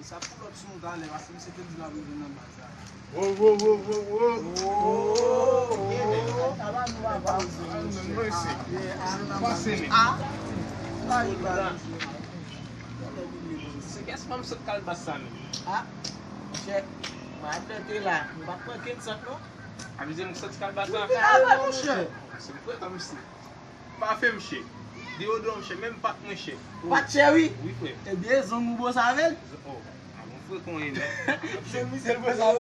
Sa pou lot son dan le, ase mi se te di la wè nan baza. Se kes mam se kalbasan. Che, ma te la, mba kwa ken sot no? Avize mwen sot kalbasan. Se mwen kwa msi. Pa fe mche. Deodon mche, menm pat mche. Pat che oui? Oui fwe. Eh bien, zon mou bo savel? Oh, a mwen fwe kon ene. Se mi se bo savel.